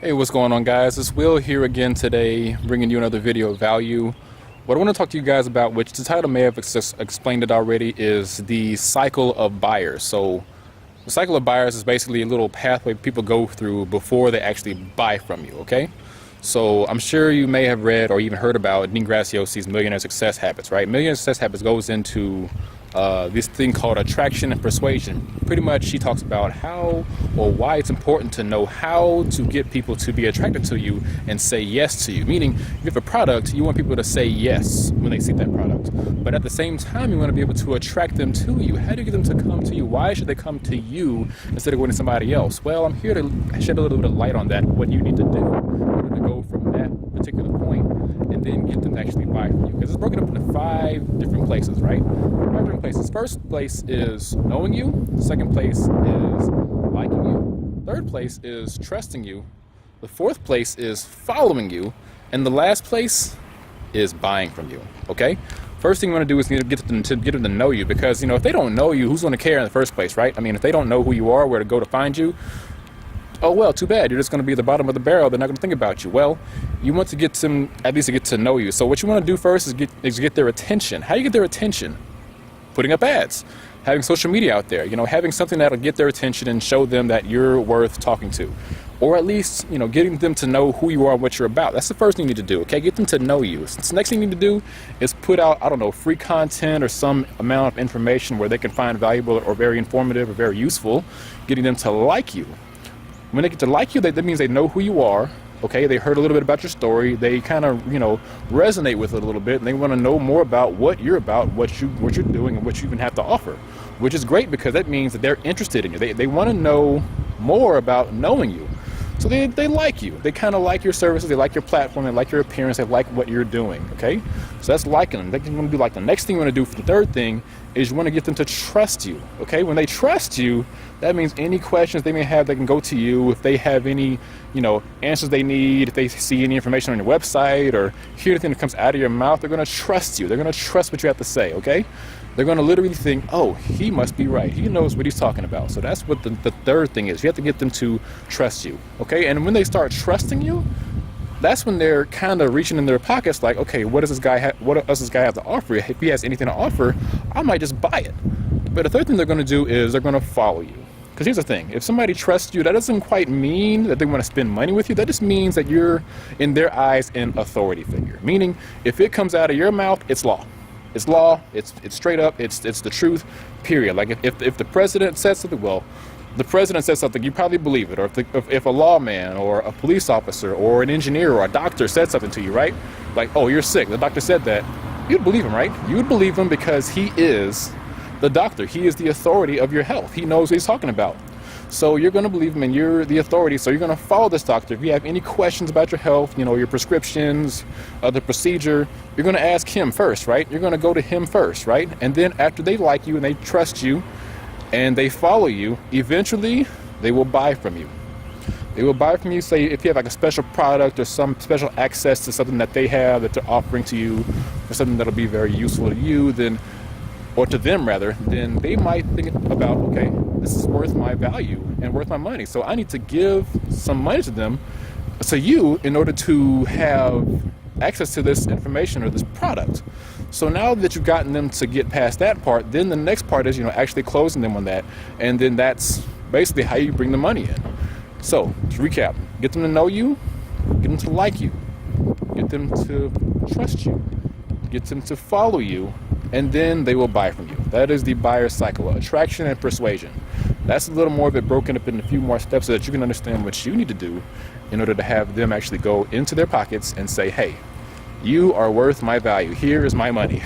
Hey, what's going on, guys? It's Will here again today, bringing you another video of value. What I want to talk to you guys about, which the title may have explained it already, is the cycle of buyers. So the cycle of buyers is basically a little pathway people go through before they actually buy from you, okay? So I'm sure you may have read or even heard about Dean Graciosi's Millionaire Success Habits, right? Millionaire Success Habits goes into this thing called attraction and persuasion. Pretty much she talks about how or why it's important to know how to get people to be attracted to you and say yes to you. Meaning, if you have a product, you want people to say yes when they see that product. But at the same time, you want to be able to attract them to you. How do you get them to come to you? Why should they come to you instead of going to somebody else? Well, I'm here to shed a little bit of light on that, what you need to do in order to go from that particular point and then get them to actually buy from you. Because it's broken up into 5 different places, right? 5 different places. First place is knowing you. Second place is liking you. Third place is trusting you. The fourth place is following you. And the last place is buying from you, okay? First thing you want to do is get them to know you, because, if they don't know you, who's going to care in the first place, right? I mean, if they don't know who you are, where to go to find you, oh, well, too bad. You're just going to be at the bottom of the barrel. They're not going to think about you. Well, you want to get them at least to get to know you. So what you want to do first is get their attention. How do you get their attention? Putting up ads, having social media out there, having something that'll get their attention and show them that you're worth talking to. Or at least, getting them to know who you are and what you're about. That's the first thing you need to do, okay? Get them to know you. So the next thing you need to do is put out, free content or some amount of information where they can find valuable or very informative or very useful, getting them to like you. When they get to like you, that means they know who you are, okay? They heard a little bit about your story. They kind of, resonate with it a little bit, and they want to know more about what you're about, what you're doing, and what you even have to offer, which is great because that means that they're interested in you. They want to know more about knowing you. So they like you. They kind of like your services. They like your platform. They like your appearance. They like what you're doing, okay? So that's liking them. That's what you want to do. Like the next thing you want to do for the third thing is you want to get them to trust you, okay? When they trust you, that means any questions they may have, they can go to you. If they have any, answers they need, if they see any information on your website or hear anything that comes out of your mouth, they're going to trust you. They're going to trust what you have to say, okay? They're going to literally think, oh, he must be right. He knows what he's talking about. So that's what the third thing is. You have to get them to trust you, okay? And when they start trusting you, that's when they're kind of reaching in their pockets like, okay, what does this guy have to offer? If he has anything to offer, I might just buy it. But the third thing they're going to do is they're going to follow you. Because here's the thing, if somebody trusts you, that doesn't quite mean that they want to spend money with you. That just means that you're, in their eyes, an authority figure. Meaning, if it comes out of your mouth, it's law. It's law, it's straight up, it's the truth, period. Like if the president says something, well, the president says something, you probably believe it. Or if a lawman or a police officer or an engineer or a doctor said something to you, right? Like, oh, you're sick, the doctor said that, you'd believe him, right? You would believe him because he is the doctor. He is the authority of your health. He knows what he's talking about. So you're going to believe him and you're the authority. So you're going to follow this doctor. If you have any questions about your health, your prescriptions, the procedure, you're going to ask him first, right? You're going to go to him first, right? And then after they like you and they trust you and they follow you, eventually they will buy from you. They will buy from you, say, if you have like a special product or some special access to something that they have that they're offering to you or something that'll be very useful to you, then, or to them rather, then they might think about, okay, this is worth my value and worth my money. So I need to give some money to you in order to have access to this information or this product. So now that you've gotten them to get past that part, then the next part is, actually closing them on that. And then that's basically how you bring the money in. So to recap, get them to know you, get them to like you, get them to trust you, get them to follow you, and then they will buy from you. That is the buyer cycle, attraction and persuasion. That's a little more of it broken up in a few more steps so that you can understand what you need to do in order to have them actually go into their pockets and say, hey, you are worth my value. Here is my money.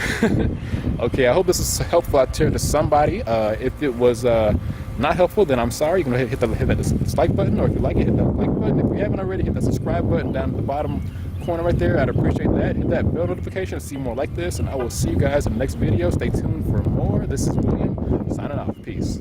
Okay, I hope this is helpful out there to somebody. If it was not helpful, then I'm sorry. You can hit that dislike button, or if you like it, hit that like button. If you haven't already, hit that subscribe button down at the bottom corner right there. I'd appreciate that. Hit that bell notification to see more like this, and I will see you guys in the next video. Stay tuned for more. This is William signing off. Peace.